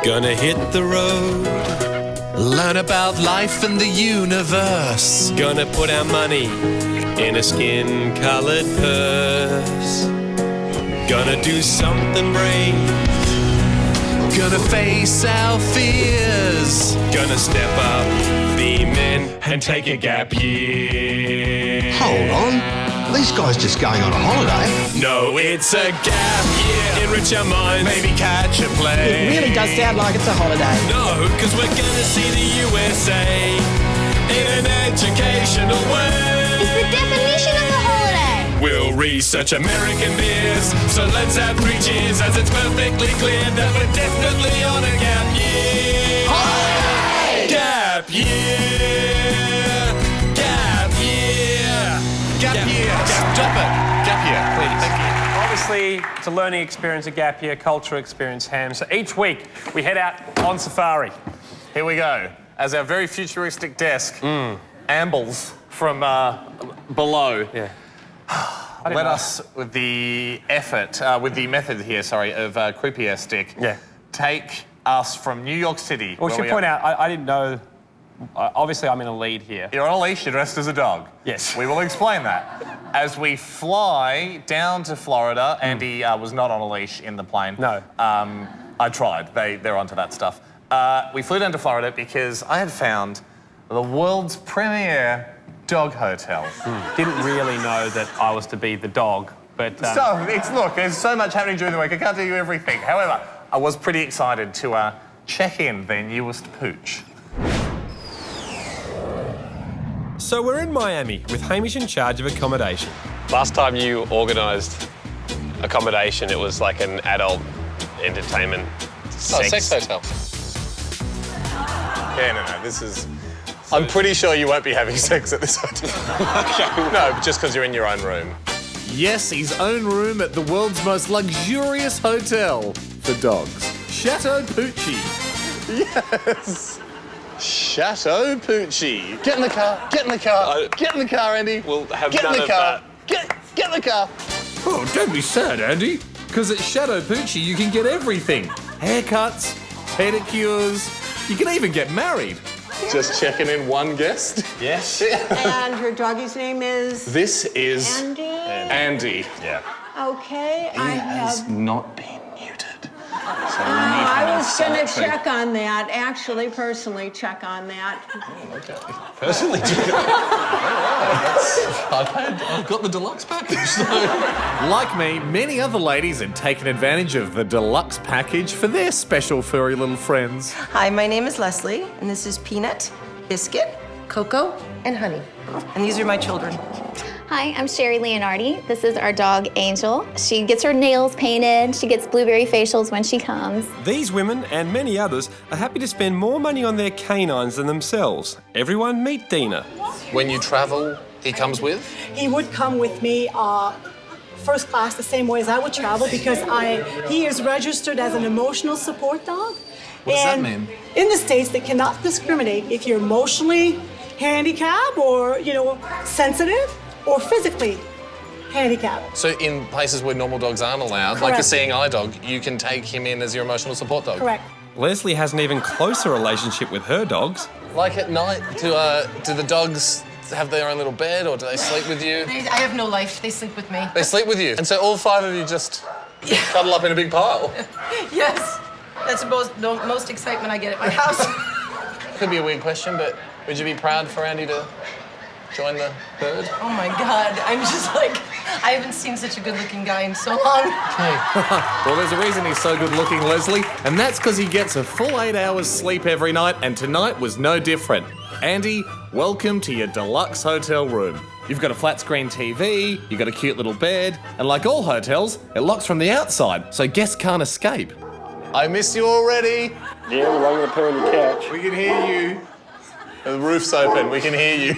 Gonna hit the road, learn about life and the universe. gonna put our money in a skin-coloured purse. Gonna do something brave, Gonna face our fears. gonna step up, be men, and take a gap year. Hold on. These guys just going on a holiday. No, it's a gap year. Enrich our minds, Maybe catch a It plane. really does sound like it's a holiday. no, because we're gonna see the USA in an educational way. It's the definition of a holiday. We'll research American beers, so let's have 3 cheers as it's perfectly clear that we're definitely on a gap year. Holiday! Gap year! Gap year! Gap year. Stop it. Gap year, please. Thank you. Obviously, it's a learning experience, a gap year, cultural experience, Ham. So each week, we head out on safari. Here we go. As our very futuristic desk ambles from below. Yeah. Let us, with the method here, of croupier stick, Yeah. take us from New York City. Well, we where should we point are. out, I didn't know. Obviously, I'm in a lead here. You're on a leash, you're dressed as a dog. Yes. We will explain that. As we fly down to Florida, Andy was not on a leash in the plane. No. I tried. They're onto that stuff. We flew down to Florida because I had found the world's premier dog hotel. Didn't really know that I was to be the dog, but... Look, there's so much happening during the week, I can't tell you everything. However, I was pretty excited to check in their newest pooch. So we're in Miami with Hamish in charge of accommodation. Last time you organised accommodation, it was like an adult entertainment sex hotel. Yeah, no, this is... I'm pretty sure you won't be having sex at this hotel. No, just because you're in your own room. Yes, his own room at the world's most luxurious hotel for dogs. Chateau Pucci. Yes. Chateau Pucci. Get in the car, get in the car, get in the car, Andy. We'll have Get none in the of car. that. Get in the car. Oh, don't be sad, Andy. Because at Chateau Pucci, you can get everything. Haircuts, pedicures. You can even get married. Just checking in one guest. Yes. And your doggy's name is? This is Andy? Andy. Yeah. Okay, I have... not been neutered. I was going to check on that, actually, personally check on that. Personally, I've got the deluxe package. So. Like me, many other ladies had taken advantage of the deluxe package for their special furry little friends. Hi, my name is Leslie, and this is Peanut, Biscuit, Coco, and Honey. And these are my children. Hi, I'm Sherry Leonardi. This is our dog, Angel. She gets her nails painted. She gets blueberry facials when she comes. These women and many others are happy to spend more money on their canines than themselves. Everyone meet Dina. When you travel, he comes with? He would come with me first class the same way as I would travel because he is registered as an emotional support dog. What does that mean? In the States, they cannot discriminate if you're emotionally handicapped or, sensitive or physically handicapped. So in places where normal dogs aren't allowed, like a Correct. seeing eye dog, you can take him in as your emotional support dog? Correct. Leslie has an even closer relationship with her dogs. Like at night, do the dogs have their own little bed or do they sleep with you? I have no life. They sleep with me. They sleep with you? And so all 5 of you just cuddle up in a big pile? Yes. That's the most excitement I get at my house. Could be a weird question, but would you be proud for Andy to join the herd? Oh my God, I'm just like, I haven't seen such a good-looking guy in so long. Well, there's a reason he's so good looking, Leslie, and that's because he gets a full 8 hours sleep every night, and tonight was no different. Andy, welcome to your deluxe hotel room. You've got a flat screen TV, you've got a cute little bed, and like all hotels, it locks from the outside, so guests can't escape. I miss you already. Yeah, we're going to put on the couch. We can hear you. The roof's open, we can hear you.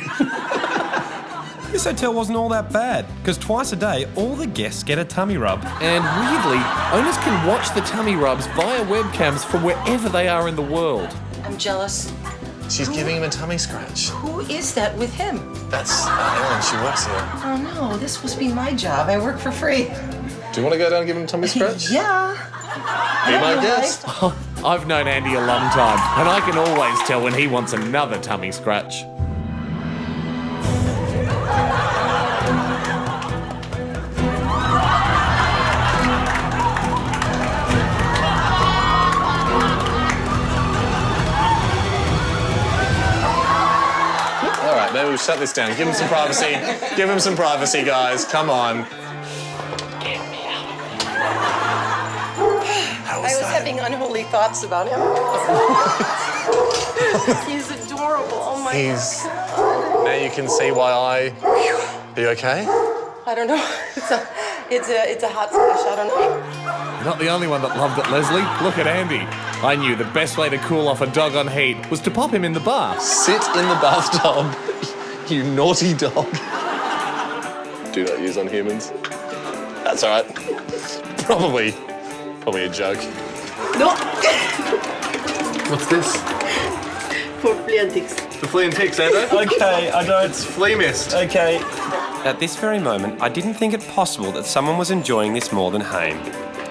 This hotel wasn't all that bad, because twice a day, all the guests get a tummy rub. And weirdly, owners can watch the tummy rubs via webcams from wherever they are in the world. I'm jealous. She's giving him a tummy scratch. Who is that with him? That's Ellen, she works here. Oh no, this must be my job. I work for free. Do you want to go down and give him a tummy scratch? Yeah. Be my guest. I've known Andy a long time, and I can always tell when he wants another tummy scratch. All right, maybe we'll shut this down. Give him some privacy. Give him some privacy, guys. Come on. I was having unholy thoughts about him. He's adorable. Oh my God. Now you can see why I... Are you okay? I don't know. It's a hot flash. I don't know. You're not the only one that loved it, Leslie. Look at Andy. I knew the best way to cool off a dog on heat was to pop him in the bath. Sit in the bathtub, you naughty dog. Do not use on humans. That's all right. Probably a joke. No. What's this? For flea and ticks. The flea and ticks, Ando? Okay, I don't. It's flea mist. Okay. At this very moment, I didn't think it possible that someone was enjoying this more than Haim.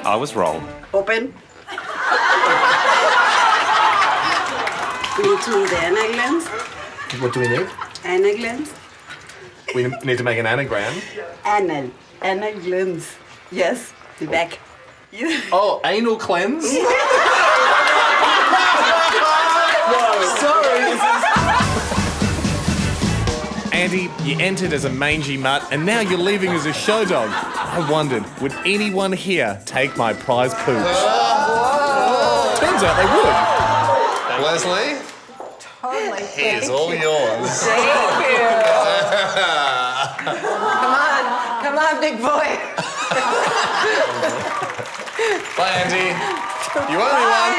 I was wrong. Open. We need to do the anal glands. What do we need? Anal glands. We need to make an anagram. Anal glands. Yes, the back. Oh, anal cleanse? Sorry. Andy, you entered as a mangy mutt, and now you're leaving as a show dog. I wondered, would anyone here take my prize pooch? Turns out they would. Leslie? Totally. Here's all yours. Thank you. Come on, big boy. Bye, Andy. You owe me one.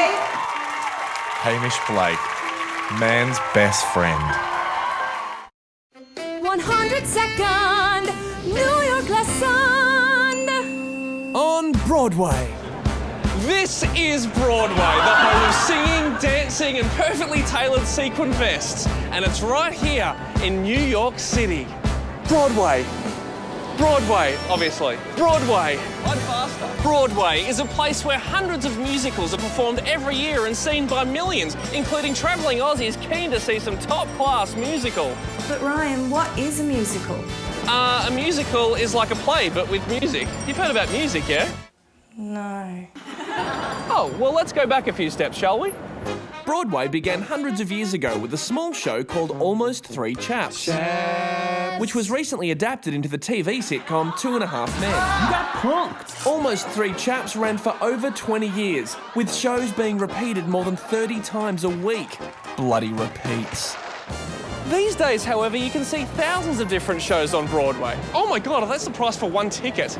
Hamish Blake, man's best friend. 100-second New York lesson On Broadway. This is Broadway, the home of singing, dancing, and perfectly tailored sequin vests. And it's right here in New York City. Broadway. Broadway, obviously. Broadway. One faster. Broadway is a place where hundreds of musicals are performed every year and seen by millions, including travelling Aussies keen to see some top-class musical. But Ryan, what is a musical? A musical is like a play, but with music. You've heard about music, yeah? No. Oh, well, let's go back a few steps, shall we? Broadway began hundreds of years ago with a small show called Almost Three Chaps, which was recently adapted into the TV sitcom 2.5 Men. You got punked! Almost Three Chaps ran for over 20 years, with shows being repeated more than 30 times a week. Bloody repeats. These days, however, you can see thousands of different shows on Broadway. Oh my God, that's the price for one ticket.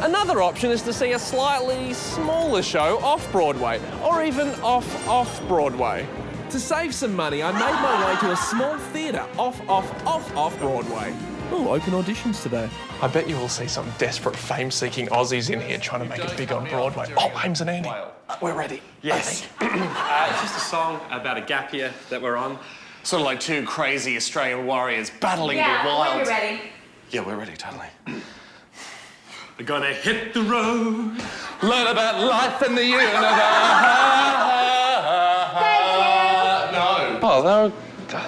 Another option is to see a slightly smaller show off-Broadway, or even off-Broadway. To save some money, I made my way to a small theatre off Broadway. Oh, open auditions today. I bet you will see some desperate fame-seeking Aussies in here trying to make it big on Broadway. Oh, Hames and Andy, we're ready. Yes. It's just a song about a gap year that we're on. Sort of like two crazy Australian warriors battling the wild. Are you ready? Yeah, we're ready, totally. We're gonna hit the road, learn about life in the universe. No. Oh,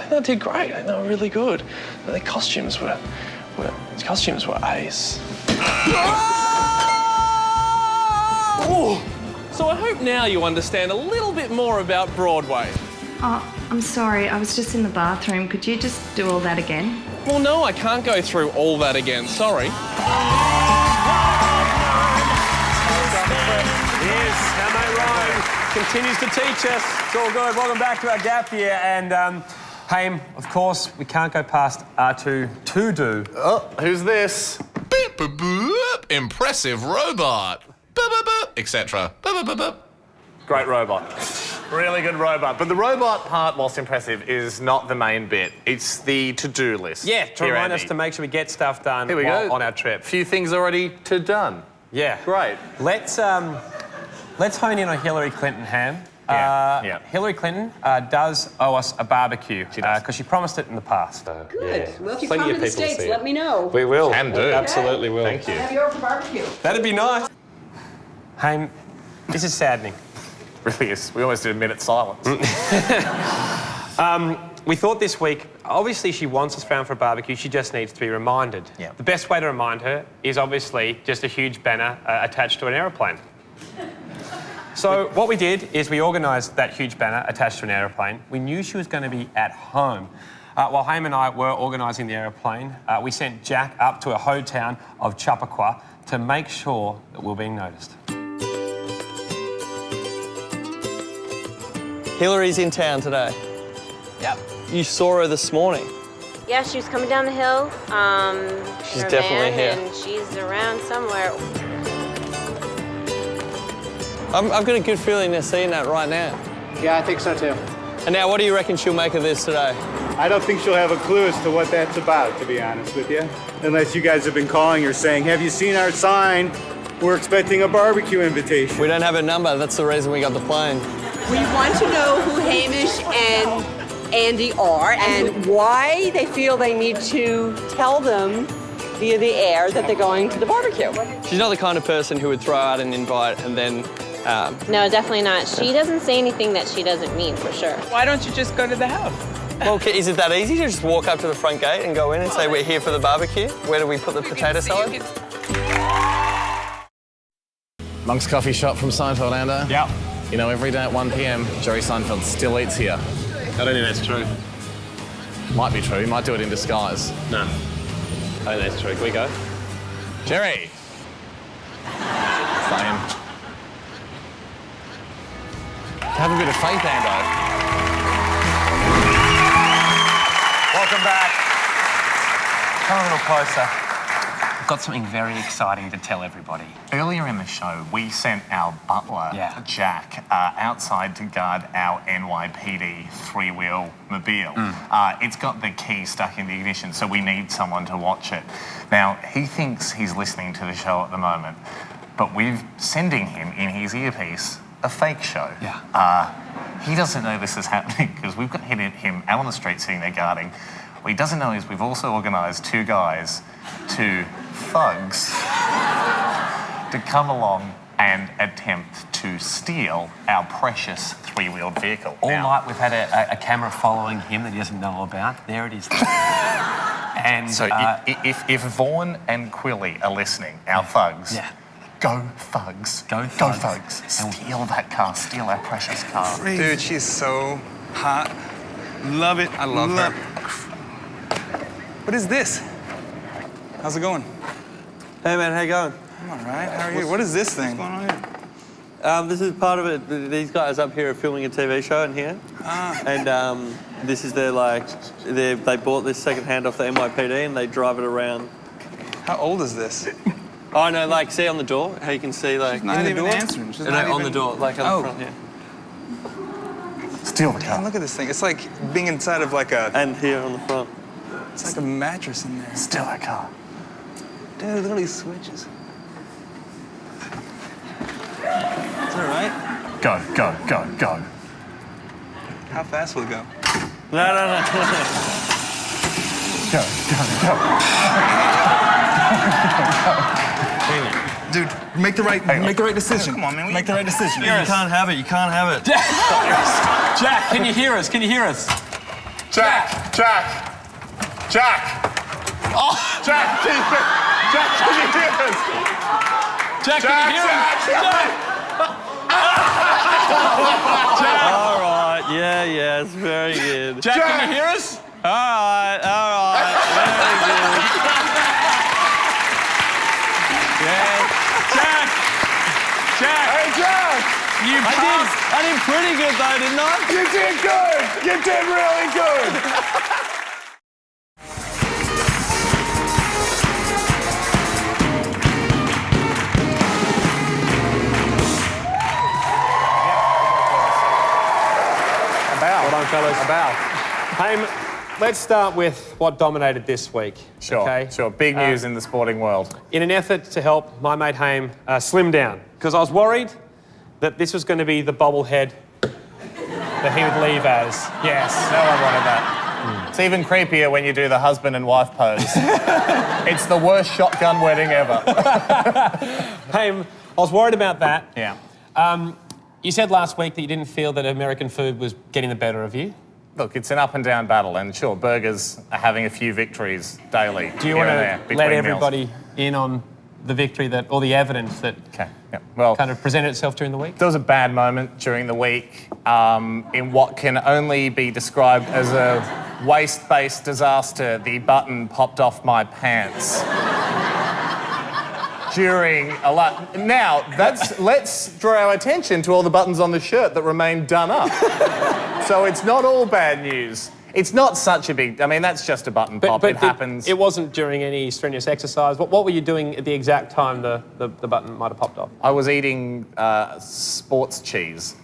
they did great. They were really good. But their costumes were ace. Oh! So I hope now you understand a little bit more about Broadway. Oh, I'm sorry. I was just in the bathroom. Could you just do all that again? Well, no, I can't go through all that again. Sorry. Yes, Hamo Ryan continues to teach us. It's all good. Welcome back to our gap year. And, Haim, of course, we can't go past R2-to-do. Oh, who's this? Beep, boop, boop. Impressive robot. Etc. Great robot. Really good robot. But the robot part, whilst impressive, is not the main bit. It's the to-do list. Yeah, to remind us to make sure we get stuff done Here we go. on our trip. Few things already to done. Yeah. Great. Let's hone in on Hillary Clinton, Ham. Yeah. Hillary Clinton does owe us a barbecue because she promised it in the past. Good. Well, if you come to the States, let me know. We will. Can do. Absolutely will. Thank you. Have you over for barbecue? That'd be nice. Haim, this is saddening. Really is. We almost did a minute's silence. We thought this week, obviously she wants us round for a barbecue, she just needs to be reminded. Yeah. The best way to remind her is obviously just a huge banner attached to an aeroplane. So what we did is we organised that huge banner attached to an aeroplane. We knew she was going to be at home. While Haim and I were organising the aeroplane, we sent Jack up to a ho town of Chappaqua to make sure that we're being noticed. Hillary's in town today. Yep. You saw her this morning. Yeah, she was coming down the hill. She's in her definitely van, here. And she's around somewhere. I've got a good feeling they're seeing that right now. Yeah, I think so too. And now, what do you reckon she'll make of this today? I don't think she'll have a clue as to what that's about, to be honest with you. Unless you guys have been calling her saying, have you seen our sign? We're expecting a barbecue invitation. We don't have a number. That's the reason we got the plane. We want to know who Hamish and Andy are and why they feel they need to tell them via the air that they're going to the barbecue. She's not the kind of person who would throw out an invite and then... No, definitely not. She doesn't say anything that she doesn't mean, for sure. Why don't you just go to the house? Well, is it that easy to just walk up to the front gate and go in and say, we're here for the barbecue? Where do we put the potato salad? Monk's Coffee Shop from Seinfeld, Ando. Yeah. You know, every day at 1 p.m, Jerry Seinfeld still eats here. I don't think that's true. Might be true. He might do it in disguise. No. I think that's true. Can we go? Jerry! Same. Have a bit of faith, Ando. Welcome back. Come a little closer. I've got something very exciting to tell everybody. Earlier in the show, we sent our butler, Jack, outside to guard our NYPD three-wheel mobile. It's got the key stuck in the ignition, so we need someone to watch it. Now, he thinks he's listening to the show at the moment, but we're sending him in his earpiece a fake show. He doesn't know this is happening because we've got him out on the street sitting there guarding. What he doesn't know is we've also organised two guys, two thugs, to come along and attempt to steal our precious three-wheeled vehicle. All night we've had a camera following him that he doesn't know about. There it is. And so if Vaughan and Quilly are listening, our thugs, go thugs. Go thugs. Steal that car. Steal our precious car. Dude, she's so hot. Love it. I love her. What is this? How's it going? Hey man, how you going? I'm all right. How are you? What is this thing? What's going on here? This is part of it. These guys up here are filming a TV show in here. And this is their, they bought this second-hand off the NYPD and they drive it around. How old is this? Oh, no, see on the door? How you can see, She's not in the even door? answering. She's no, not on even... the door, on the front, yeah. Steal the car. Man, look at this thing. It's like being inside of like a... And here on the front. It's like a mattress in there. Steal that car. Dude, look at these switches. Is that right? Go, go, go, go. How fast will it go? No. Go. Dude, make the right decision. Come on, man. Make the right decision. You can't have it. You can't have it. Jack, can you hear us? Can you hear us? Jack! Oh, Jack, can you hear us? Jack, can you hear us? Jack! All right, yeah, it's very good. Jack, can you hear us? All right, very good. Jack! Hey, Jack! I did pretty good though, didn't I? You did good! You did really good! Well done, fellas. Haim, let's start with what dominated this week. Sure. Big news in the sporting world. In an effort to help my mate Haim slim down, because I was worried that this was going to be the bobblehead that he would leave as. Yes, no one wanted that. It's even creepier when you do the husband and wife pose. It's the worst shotgun wedding ever. Haim, I was worried about that. Yeah. You said last week that you didn't feel that American food was getting the better of you. Look, it's an up and down battle, and sure, burgers are having a few victories daily. Do you want to let everybody in on the victory that, or the evidence that kind of presented itself during the week? There was a bad moment during the week in what can only be described as a waist-based disaster. The button popped off my pants. During a lot. Now, let's draw our attention to all the buttons on the shirt that remain done up. So it's not all bad news. It's not such a big... I mean, that's just a button pop. It happens. It wasn't during any strenuous exercise. What were you doing at the exact time the button might have popped off? I was eating sports cheese.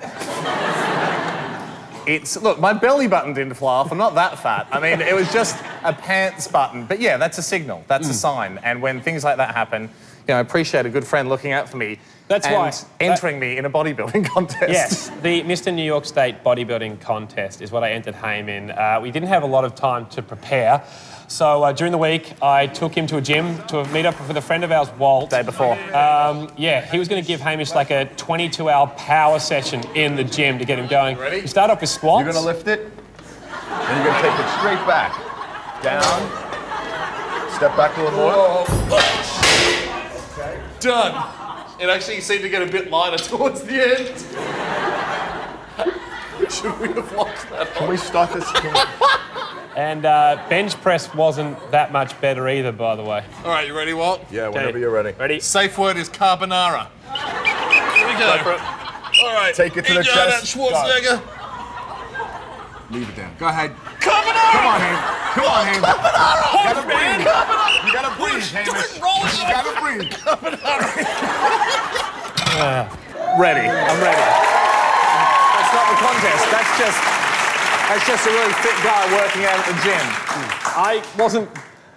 Look, my belly button didn't fly off. I'm not that fat. I mean, it was just a pants button. But yeah, that's a signal. That's a sign. And when things like that happen, I appreciate a good friend looking out for me. That's why. Entering me in a bodybuilding contest. Yes, the Mr. New York State Bodybuilding Contest is what I entered Haim in. We didn't have a lot of time to prepare. So during the week, I took him to a gym to meet up with a friend of ours, Walt. Day before. He was going to give Hamish like a 22-hour power session in the gym to get him going. Ready? We start off with squats. You're going to lift it, and you're going to take it straight back. Down. Step back a little more. Okay. Done. It actually seemed to get a bit lighter towards the end. Should we have locked that Can we start this? And bench press wasn't that much better either, by the way. All right, you ready, Walt? Yeah, whenever you're ready. Ready? Safe word is carbonara. Here we go. All right. Take it to the chest. Schwarzenegger. Leave it down. Go ahead. Carbonara! Come on, Ham. Come on, Ham. Carbonara! You gotta breathe. Carbonara! You gotta breathe, Hamish. Roll it. You gotta breathe. Carbonara! Ready. I'm ready. That's not the contest. That's just a really fit guy working out at the gym. I wasn't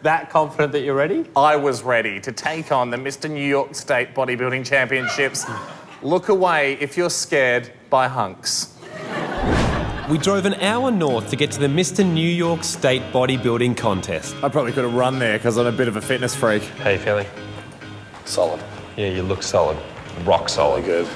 that confident that you're ready. I was ready to take on the Mr. New York State Bodybuilding Championships. Look away if you're scared by hunks. We drove an hour north to get to the Mr. New York State Bodybuilding Contest. I probably could have run there because I'm a bit of a fitness freak. How you feeling? Solid. Yeah, you look solid. Rock solid. Good.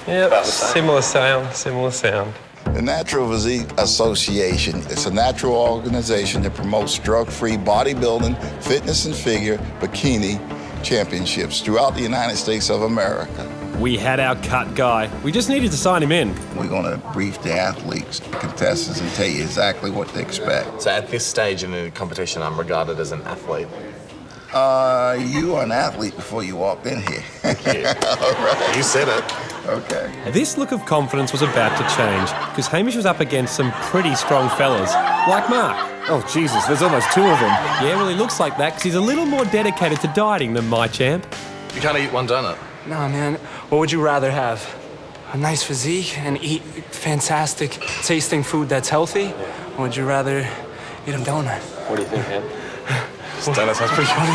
Yeah, similar sound. The Natural Physique Association is a natural organization that promotes drug-free bodybuilding, fitness and figure, bikini championships throughout the United States of America. We had our cut guy. We just needed to sign him in. We're going to brief the athletes, contestants, and tell you exactly what to expect. So at this stage in the competition, I'm regarded as an athlete. You are an athlete before you walked in here. Thank you. All right. You said it. Okay. This look of confidence was about to change because Hamish was up against some pretty strong fellas, like Mark. Oh, Jesus, there's almost two of them. Yeah, well, he looks like that because he's a little more dedicated to dieting than my champ. You can't eat one donut. Nah, man. What would you rather have? A nice physique and eat fantastic tasting food that's healthy? Or would you rather eat a donut? What do you think, man? Donut sounds pretty funny.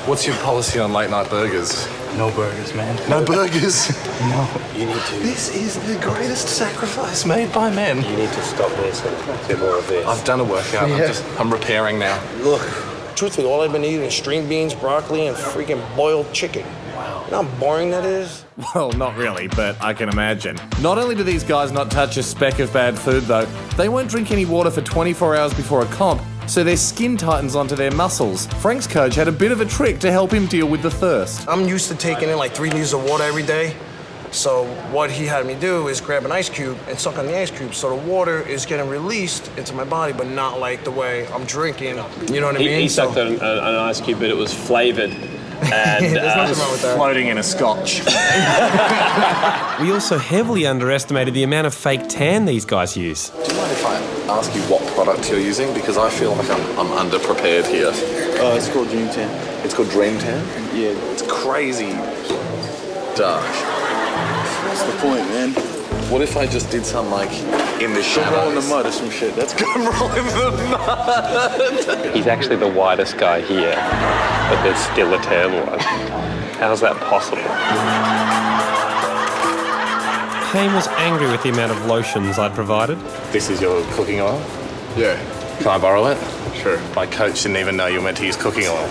What's your policy on late night burgers? No burgers, man. No burgers? No. You need to. This is the greatest sacrifice made by men. You need to stop this and do more of this. I've done a workout. Yeah. I'm repairing now. Look, truthfully, all I've been eating is string beans, broccoli, and freaking boiled chicken. Wow. You know how boring that is? Well, not really, but I can imagine. Not only do these guys not touch a speck of bad food, though, they won't drink any water for 24 hours before a comp, so their skin tightens onto their muscles. Frank's coach had a bit of a trick to help him deal with the thirst. I'm used to taking in like 3 liters of water every day. So what he had me do is grab an ice cube and suck on the ice cube. So the water is getting released into my body, but not like the way I'm drinking. You know what I mean? He sucked on an ice cube, but it was flavoured. And there's nothing wrong with that. Floating in a scotch. We also heavily underestimated the amount of fake tan these guys use. Do you mind if I ask you what product you're using? Because I feel like I'm underprepared here. It's called Dream Tan. It's called Dream Tan? Yeah. It's crazy dark. That's the point, man. What if I just did some like in the shadows? Roll in the mud or some shit. That's good. Roll in the mud. he's actually the whitest guy here, but there's still a tan one. How's that possible? Haim was angry with the amount of lotions I'd provided. This is your cooking oil? Yeah. Can I borrow it? True. My coach didn't even know you were meant to use cooking oil.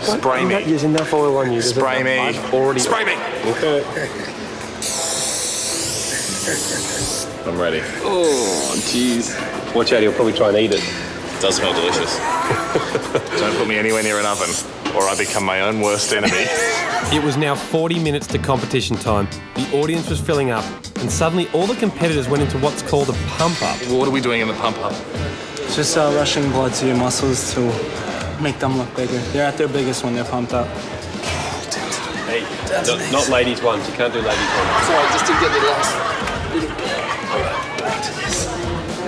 Spray me. There's enough oil on you. Spray me. Spray me. Okay. I'm ready. Oh, jeez. Watch out, he'll probably try and eat it. It does smell delicious. Don't put me anywhere near an oven, or I become my own worst enemy. It was now 40 minutes to competition time. The audience was filling up, and suddenly all the competitors went into what's called a pump-up. What are we doing in the pump-up? Just rushing blood to your muscles to make them look bigger. They're at their biggest when they're pumped up. Hey, not ladies ones. You can't do ladies ones. Sorry, just to get the last.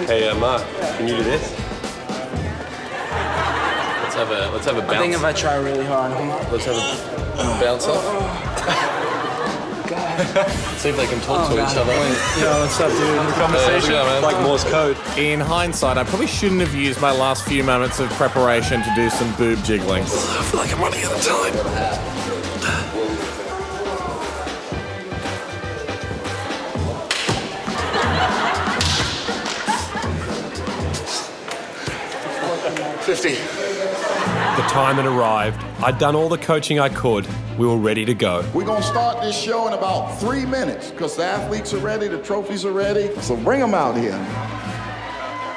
Hey, Mark, can you do this? Let's have a bounce. I think if I try really hard, Let's have a bounce off. See if they can talk to each other. Yeah, what's up, dude? Conversation. Like Morse code. In hindsight, I probably shouldn't have used my last few moments of preparation to do some boob jiggling. I feel like I'm running out of time. The time had arrived. I'd done all the coaching I could. We were ready to go. We're going to start this show in about 3 minutes because the athletes are ready, the trophies are ready. So bring them out here.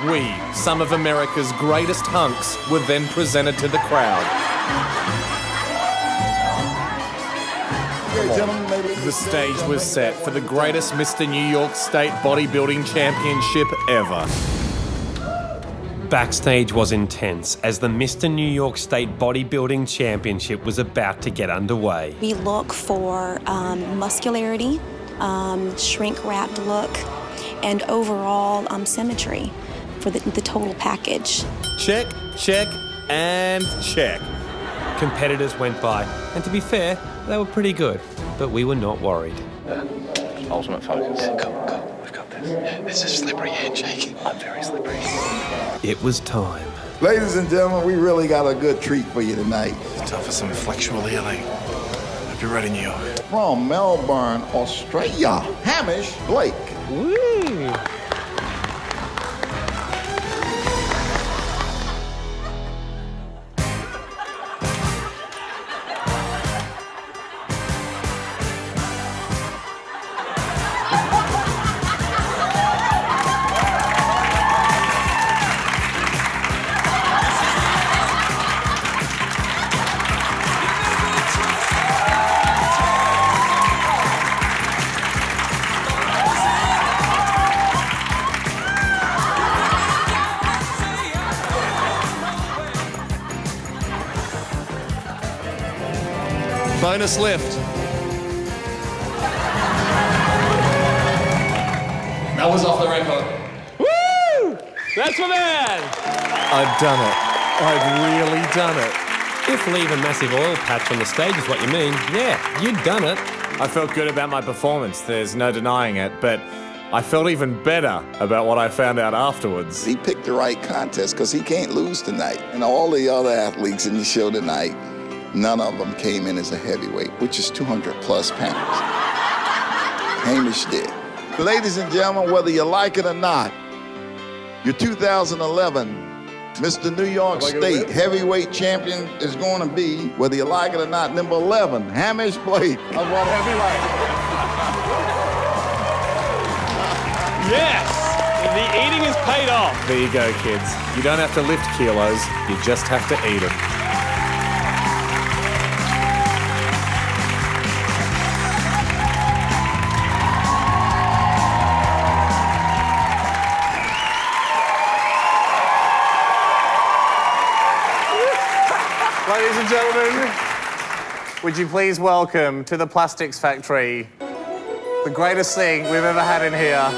We, some of America's greatest hunks, were then presented to the crowd. Okay, gentlemen, maybe The stage was set for the greatest Mr. New York State Bodybuilding Championship ever. Backstage was intense as the Mr. New York State Bodybuilding Championship was about to get underway. We look for muscularity, shrink-wrapped look, and overall symmetry for the total package. Check, check, and check. Competitors went by, and to be fair, they were pretty good, but we were not worried. Ultimate focus. Go. We've got this. It's a slippery handshake. I'm very slippery. It was time. Ladies and gentlemen, we really got a good treat for you tonight. Time for some flexual healing. Hope you're ready, New York. From Melbourne, Australia, Hamish Blake. Woo! Bonus lift. That was off the record. Woo! That's my man! I'd done it. I'd really done it. If leave a massive oil patch on the stage is what you mean, yeah, you'd done it. I felt good about my performance, there's no denying it, but I felt even better about what I found out afterwards. He picked the right contest because he can't lose tonight. And all the other athletes in the show tonight, none of them came in as a heavyweight, which is 200 plus pounds. Hamish did. Ladies and gentlemen, whether you like it or not, your 2011 Mr. New York State heavyweight champion is going to be, whether you like it or not, number 11, Hamish Blake. Of what heavyweight? Yes! The eating has paid off. There you go, kids. You don't have to lift kilos, you just have to eat them. Ladies and gentlemen, would you please welcome to the Plastics Factory the greatest thing we've ever had in here,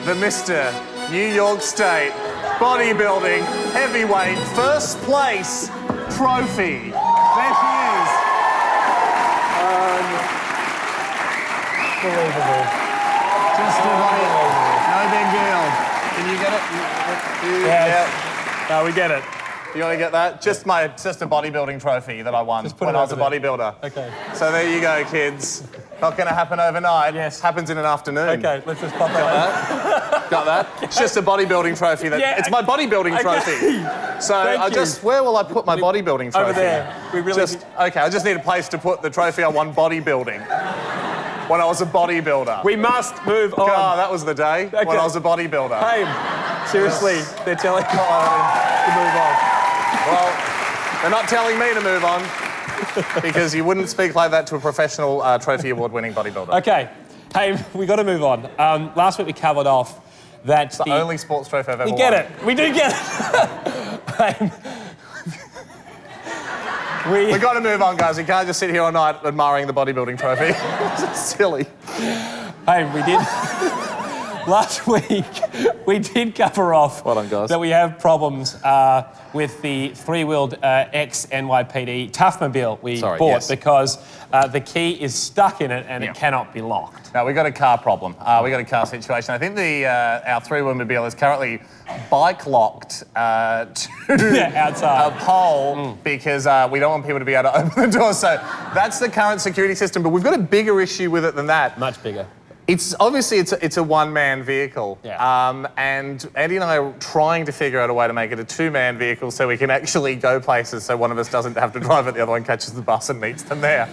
the Mr. New York State Bodybuilding Heavyweight First Place Trophy. There she is. Unbelievable. Just unbelievable. No big deal. Can you get it? Yeah. No, we get it. You want to get that? Just a bodybuilding trophy that I won when I was a bodybuilder. Okay. So there you go, kids. Not going to happen overnight. Yes. Happens in an afternoon. Okay, let's just pop that. Got that? It's just a bodybuilding trophy. It's my bodybuilding trophy. So where will I put my bodybuilding trophy? Over there. We really Okay, I just need a place to put the trophy I won bodybuilding. When I was a bodybuilder. We must move on. Oh, that was the day when I was a bodybuilder. Hey, seriously, they're telling me to move on. Well, they're not telling me to move on because you wouldn't speak like that to a professional trophy award-winning bodybuilder. Okay. Hey, we got to move on. Last week we covered off that it's the only sports trophy I've ever won. We get it. We do get it. We've got to move on, guys. We can't just sit here all night admiring the bodybuilding trophy. It's silly. Hey, we did... Last week, we did cover off that we have problems with the three-wheeled ex-NYPD Toughmobile we bought because the key is stuck in it and it cannot be locked. No, we've got a car problem. We've got a car situation. I think our three-wheel mobile is currently bike-locked to outside a pole because we don't want people to be able to open the door. So that's the current security system, but we've got a bigger issue with it than that. Much bigger. It's obviously it's a one-man vehicle, and Andy and I are trying to figure out a way to make it a two-man vehicle so we can actually go places so one of us doesn't have to drive it, the other one catches the bus and meets them there.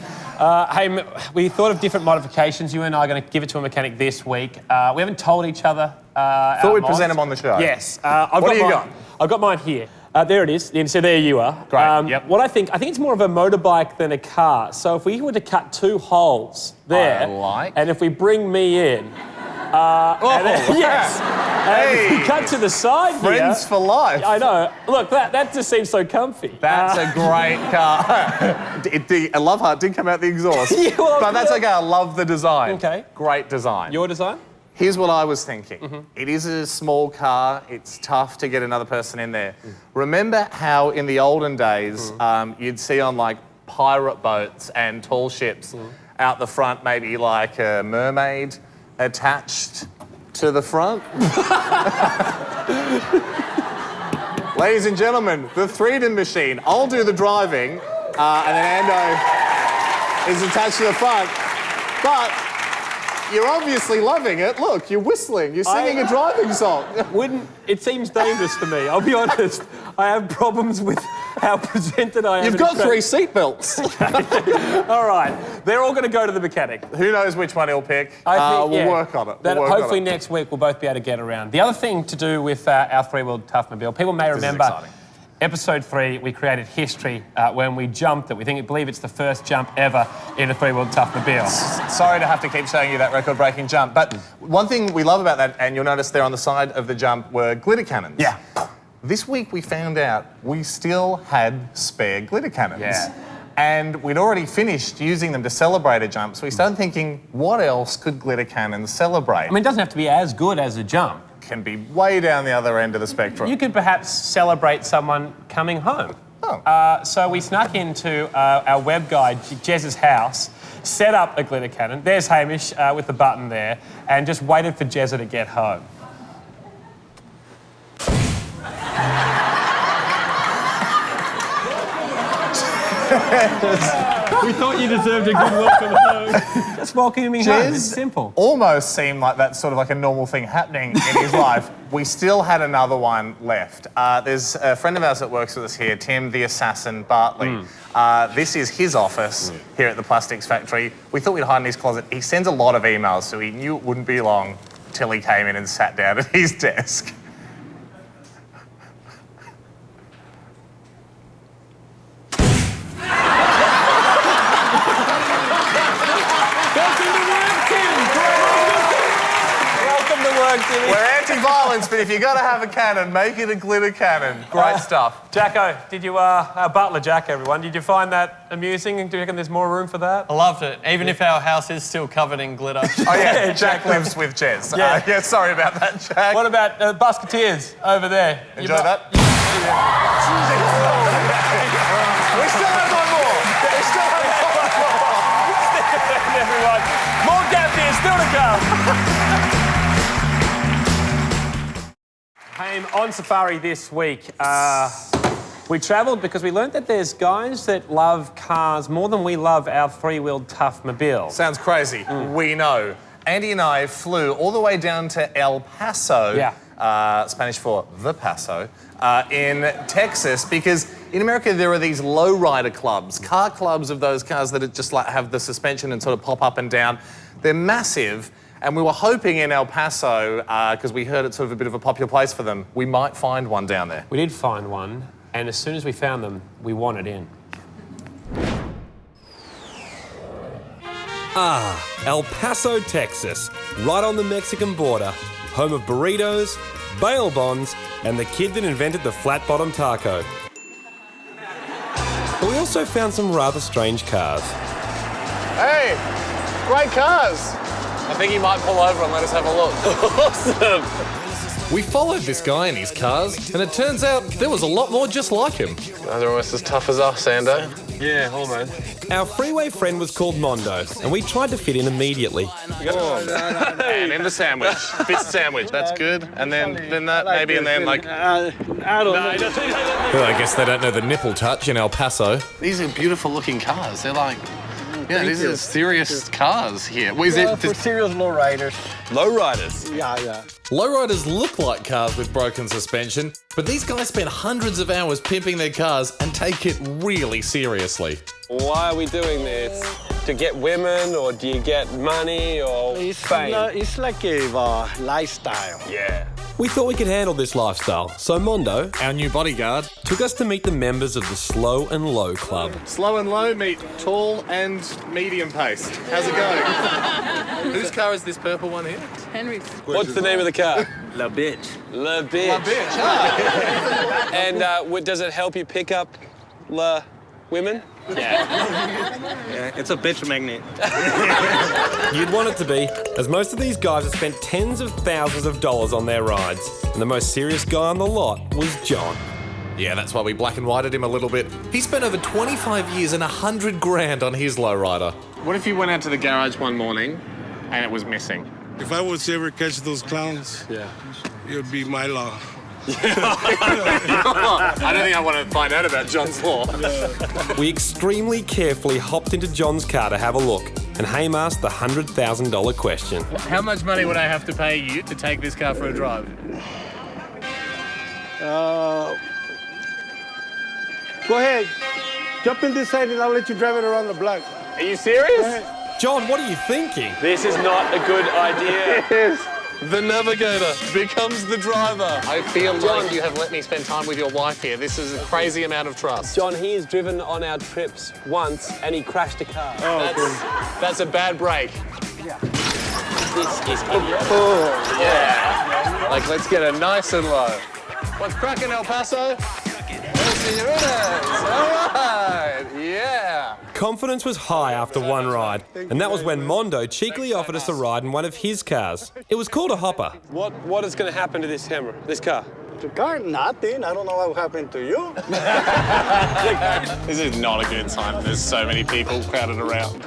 Hey, we thought of different modifications. You and I are going to give it to a mechanic this week. We haven't told each other. Thought we'd present them on the show. Yes. What do you got? I've got mine here. There it is. So there you are. Great. What I think it's more of a motorbike than a car. So if we were to cut two holes there, and if we bring me in, yes, and if we cut to the side here, friends for life. I know. Look, that just seems so comfy. That's a great car. I love how it did come out the exhaust. But that's okay. I love the design. Okay. Great design. Your design? Here's what I was thinking. It is a small car. It's tough to get another person in there. Remember how in the olden days you'd see on like pirate boats and tall ships out the front maybe like a mermaid attached to the front? Ladies and gentlemen, the Freedom Machine. I'll do the driving and then Ando is attached to the front. But you're obviously loving it. Look, you're whistling. You're singing a driving song. It seems dangerous to me. I'll be honest. I have problems with how presented I am. You've got 3 seatbelts. All right. They're all going to go to the mechanic. Who knows which one he'll pick? We'll work on it. Hopefully next week we'll both be able to get around. The other thing to do with our three-wheeled Toughmobile, people may remember Episode 3, we created history when we jumped it. We believe it's the first jump ever in a three-wheeled Toughmobile. Sorry to have to keep showing you that record-breaking jump, but one thing we love about that, and you'll notice there on the side of the jump, were glitter cannons. Yeah. This week we found out we still had spare glitter cannons. Yeah. And we'd already finished using them to celebrate a jump, so we started thinking, what else could glitter cannons celebrate? I mean, it doesn't have to be as good as a jump. Can be way down the other end of the spectrum. You could perhaps celebrate someone coming home. So we snuck into our web guy, Jez's house, set up a glitter cannon. There's Hamish with the button there, and just waited for Jezza to get home. We thought you deserved a good welcome home. Just welcoming me home. It's simple. Almost seemed like that's sort of like a normal thing happening in his life. We still had another one left. There's a friend of ours that works with us here, Tim the Assassin Bartley. This is his office here at the Plastics Factory. We thought we'd hide in his closet. He sends a lot of emails, so we knew it wouldn't be long till he came in and sat down at his desk. We're anti-violence, but if you're going to have a cannon, make it a glitter cannon. Great stuff. Jacko, did you, Butler Jack, everyone, did you find that amusing? Do you reckon there's more room for that? I loved it, even if our house is still covered in glitter. Oh, yeah, Jack lives with Jez. Yeah, sorry about that, Jack. What about Busketeers over there? Enjoy that? We still have one more. We still have one more. Everyone. More gap here still to come. On safari this week, We travelled because we learnt that there's guys that love cars more than we love our three-wheeled tough mobile. Sounds crazy. We know. Andy and I flew all the way down to El Paso, Spanish for the Paso, in Texas, because in America there are these lowrider clubs, car clubs of those cars that just like have the suspension and sort of pop up and down. They're massive, and we were hoping in El Paso, because we heard it's sort of a bit of a popular place for them, we might find one down there. We did find one, and as soon as we found them, we wanted in. El Paso, Texas, right on the Mexican border, home of burritos, bail bonds, and the kid that invented the flat-bottom taco. But we also found some rather strange cars. Hey, great cars. I think he might pull over and let us have a look. Awesome. We followed this guy in his cars, and it turns out there was a lot more just like him. They're almost as tough as us, Ando. Yeah, almost. Our freeway friend was called Mondo, and we tried to fit in immediately. And in the sandwich. Fist sandwich. That's good. And then that maybe, and then like... I don't know. Well, I guess they don't know the nipple touch in El Paso. These are beautiful looking cars. They're like... Yeah, these are serious cars here. What is it? For serious lowriders. Lowriders? Yeah. Lowriders look like cars with broken suspension, but these guys spend hundreds of hours pimping their cars and take it really seriously. Why are we doing this? To get women, or do you get money, or fame? It's like a lifestyle. Yeah. We thought we could handle this lifestyle, so Mondo, our new bodyguard, took us to meet the members of the Slow and Low Club. Slow and low meet tall and medium paced. How's it going? Whose car is this purple one here? Henry's. What's the name of the car? La Bitch. La Bitch. La Bitch, ah. And does it help you pick up women? Yeah, it's a bitch magnet. You'd want it to be, as most of these guys have spent tens of thousands of dollars on their rides, and the most serious guy on the lot was John. Yeah, that's why we black and whited him a little bit. He spent over 25 years and $100 grand on his lowrider. What if you went out to the garage one morning and it was missing? If I was to ever catch those clowns, it would be my law. I don't think I want to find out about John's law. We extremely carefully hopped into John's car to have a look, and Haim asked the $100,000 question. How much money would I have to pay you to take this car for a drive? Go ahead. Jump in this side and I'll let you drive it around the block. Are you serious? John, what are you thinking? This is not a good idea. It is. The navigator becomes the driver. I feel like you have let me spend time with your wife here. This is a crazy amount of trust. John, he has driven on our trips once and he crashed a car. That's a bad break. This is idiot. Yeah. Like, let's get it nice and low. What's cracking, El Paso? All right, yeah. Confidence was high after one ride, and that was when Mondo cheekily offered us a ride in one of his cars. It was called a hopper. What is going to happen to this car? The car, nothing. I don't know what happened to you. This is not a good sign. There's so many people crowded around.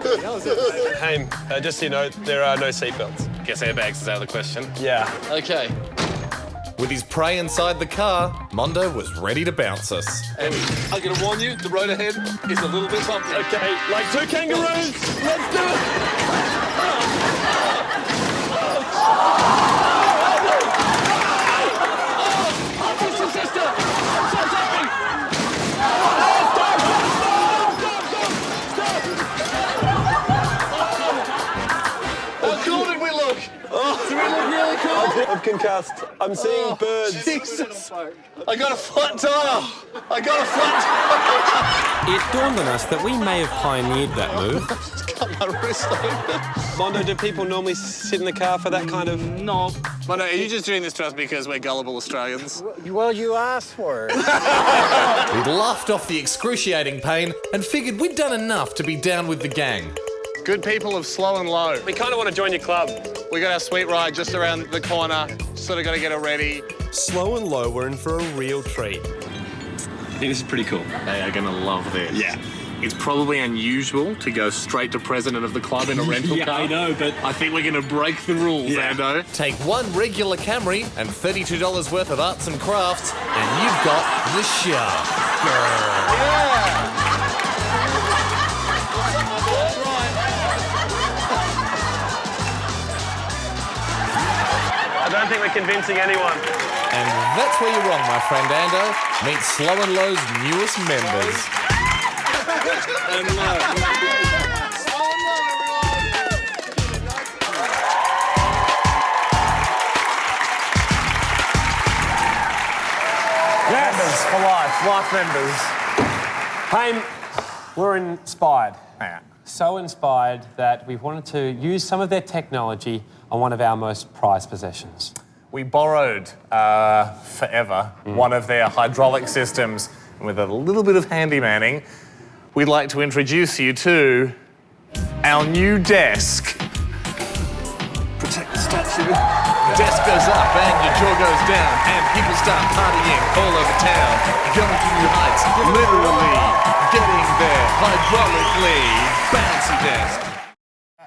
Haim, just so you know, there are no seatbelts. Guess airbags is out of the question. Yeah. Okay. With his prey inside the car, Mondo was ready to bounce us. And I'm going to warn you, the road ahead is a little bit bumpy. Okay, like two kangaroos. Let's do it. How cool did we look? Did we look really cool? I'm concussed. I'm seeing birds. Jesus. I got a flat tire. It dawned on us that we may have pioneered that move. Cut my wrist open. Mondo, do people normally sit in the car for that kind of... No. Mondo, are you just doing this to us because we're gullible Australians? Well, you asked for it. We laughed off the excruciating pain and figured we'd done enough to be down with the gang. Good people of Slow and Low. We kind of want to join your club. We got our sweet ride just around the corner. Sort of got to get it ready. Slow and Low were in for a real treat. I think this is pretty cool. They are going to love this. Yeah. It's probably unusual to go straight to president of the club in a rental car. I know, but... I think we're going to break the rules, Ando. Take one regular Camry and $32 worth of arts and crafts, and you've got the show. I don't think we're convincing anyone. And that's where you're wrong, my friend Ando. Meet Slow and Low's newest members. Members for life members. Haim, we're inspired. So inspired that we wanted to use some of their technology on one of our most prized possessions. We borrowed, forever, one of their hydraulic systems. And with a little bit of handymanning, we'd like to introduce you to our new desk. Protect the statue. Desk goes up and your jaw goes down and people start partying all over town. Going to new heights, literally getting there hydraulically. Bouncy desk.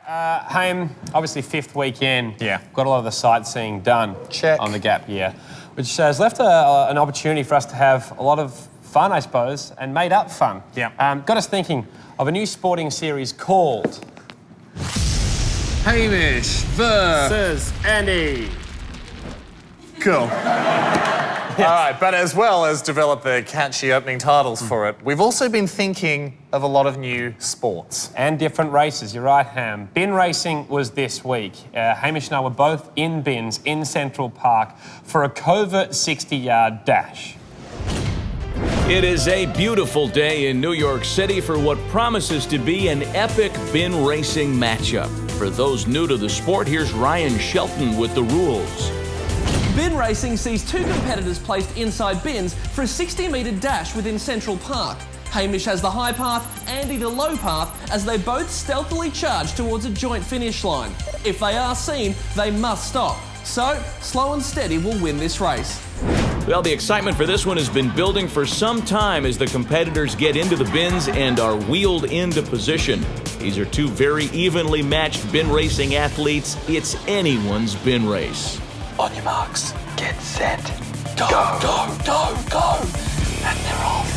Haim, obviously 5th weekend. Yeah. Got a lot of the sightseeing done. Check. On the gap year, which has left an opportunity for us to have a lot of fun, I suppose, and made up fun. Yeah. Got us thinking of a new sporting series called Hamish versus Andy. Cool. All right, but as well as develop the catchy opening titles for it, we've also been thinking of a lot of new sports. And different races, you're right, Ham. Bin racing was this week. Hamish and I were both in bins in Central Park for a covert 60-yard dash. It is a beautiful day in New York City for what promises to be an epic bin racing matchup. For those new to the sport, here's Ryan Shelton with the rules. Bin racing sees two competitors placed inside bins for a 60-metre dash within Central Park. Hamish has the high path, Andy the low path, as they both stealthily charge towards a joint finish line. If they are seen, they must stop. So, slow and steady will win this race. Well, the excitement for this one has been building for some time as the competitors get into the bins and are wheeled into position. These are two very evenly matched bin racing athletes. It's anyone's bin race. On your marks, get set, go, go, go, go, and they're off.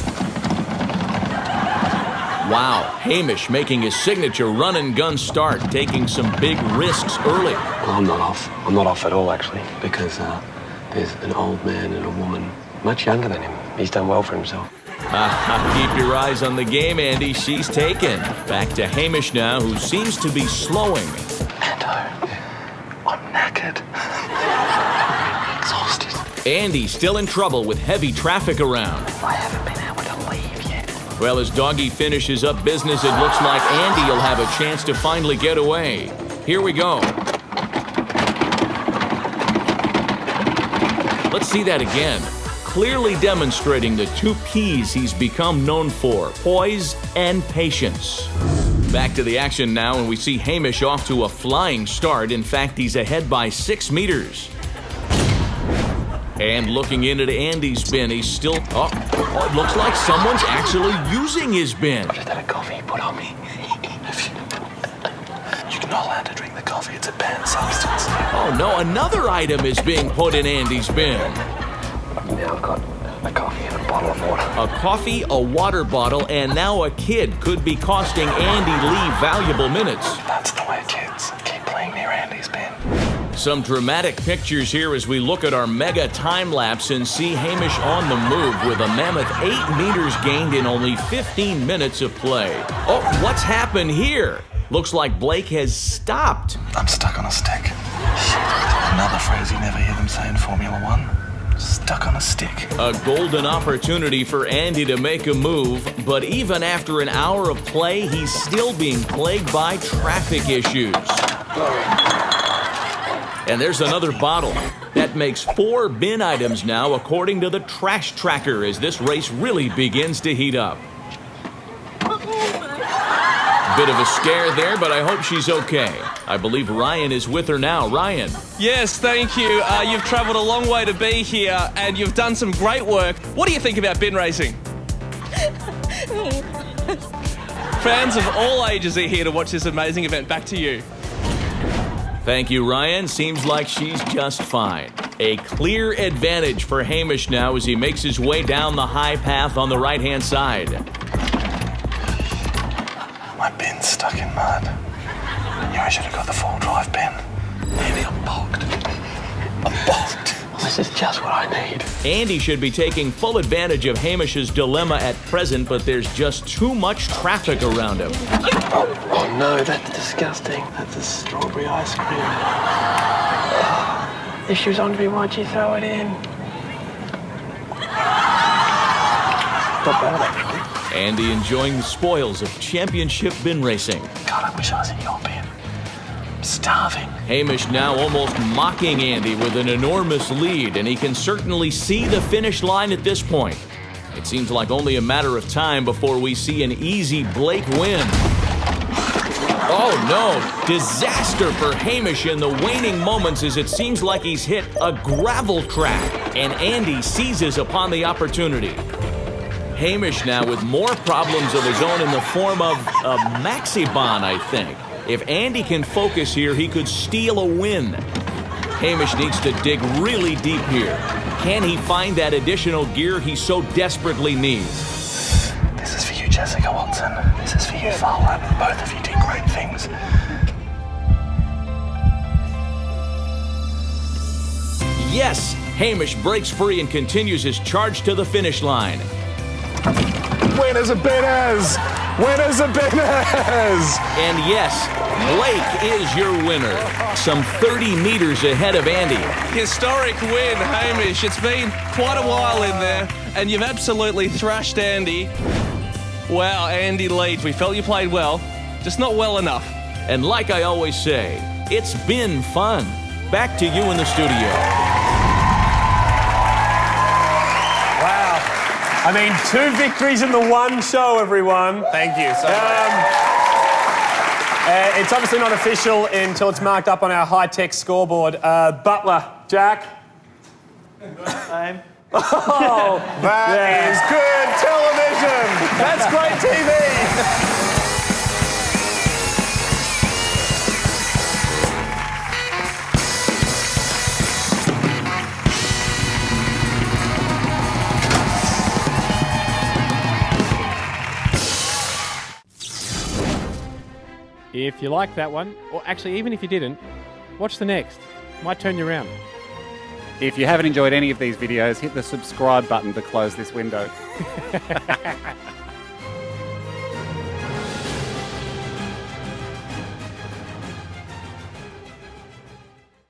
Wow, Hamish making his signature run and gun start, taking some big risks early. Well, I'm not off. I'm not off at all, actually, because there's an old man and a woman much younger than him. He's done well for himself. Keep your eyes on the game, Andy. She's taken. Back to Hamish now, who seems to be slowing. Ando, I'm knackered. Exhausted. Andy still in trouble with heavy traffic around. I haven't been able to leave yet. Well, as Doggy finishes up business, it looks like Andy will have a chance to finally get away. Here we go. Let's see that again. Clearly demonstrating the two P's he's become known for, poise and patience. Back to the action now, and we see Hamish off to a flying start. In fact, he's ahead by 6 meters. And looking in at Andy's bin, he's still... Oh, it looks like someone's actually using his bin. I just had a coffee put on me. You're not allowed to drink the coffee. It's a banned substance. Oh, no, another item is being put in Andy's bin. Now I've got a coffee and a bottle of water. A coffee, a water bottle, and now a kid could be costing Andy Lee valuable minutes. That's the way, kids. Keep playing near Andy's bin. Some dramatic pictures here as we look at our mega time lapse and see Hamish on the move with a mammoth 8 meters gained in only 15 minutes of play. Oh, what's happened here? Looks like Blake has stopped. I'm stuck on a stick. Shit. Another phrase you never hear them say in Formula One. Stuck on a stick. A golden opportunity for Andy to make a move, but even after an hour of play, he's still being plagued by traffic issues. And there's another bottle. That makes 4 bin items now, according to the trash tracker, as this race really begins to heat up. Bit of a scare there, but I hope she's okay. I believe Ryan is with her now. Ryan. Yes, thank you. You've travelled a long way to be here, and you've done some great work. What do you think about bin racing? Fans of all ages are here to watch this amazing event. Back to you. Thank you, Ryan. Seems like she's just fine. A clear advantage for Hamish now as he makes his way down the high path on the right-hand side. My bin's stuck in mud. Yeah, I should have got the 4-drive bin. Maybe I'm bogged. I'm bogged. This is just what I need. Andy should be taking full advantage of Hamish's dilemma at present, but there's just too much traffic around him. Oh no, that's disgusting. That's a strawberry ice cream. This shoe's on me, why'd you throw it in? Not bad, actually. Andy enjoying the spoils of championship bin racing. God, I wish I was in your bin. I'm starving. Hamish now almost mocking Andy with an enormous lead, and he can certainly see the finish line at this point. It seems like only a matter of time before we see an easy Blake win. Oh no, disaster for Hamish in the waning moments as it seems like he's hit a gravel track, and Andy seizes upon the opportunity. Hamish now with more problems of his own in the form of a Maxi-Bon, I think. If Andy can focus here, he could steal a win. Hamish needs to dig really deep here. Can he find that additional gear he so desperately needs? This is for you, Jessica Watson. This is for you, Fowler. Both of you do great things. Yes, Hamish breaks free and continues his charge to the finish line. Winners are binners! Winners are binners! And yes, Blake is your winner. Some 30 meters ahead of Andy. Historic win, Hamish. It's been quite a while in there, and you've absolutely thrashed Andy. Wow, Andy leads. We felt you played well, just not well enough. And like I always say, it's been fun. Back to you in the studio. I mean, 2 victories in the one show, everyone. Thank you so much. It's obviously not official until it's marked up on our high-tech scoreboard. Butler, Jack. Same. Oh, That is good television. that's great TV. If you liked that one, or actually even if you didn't, watch the next. Might turn you around. If you haven't enjoyed any of these videos, hit the subscribe button to close this window.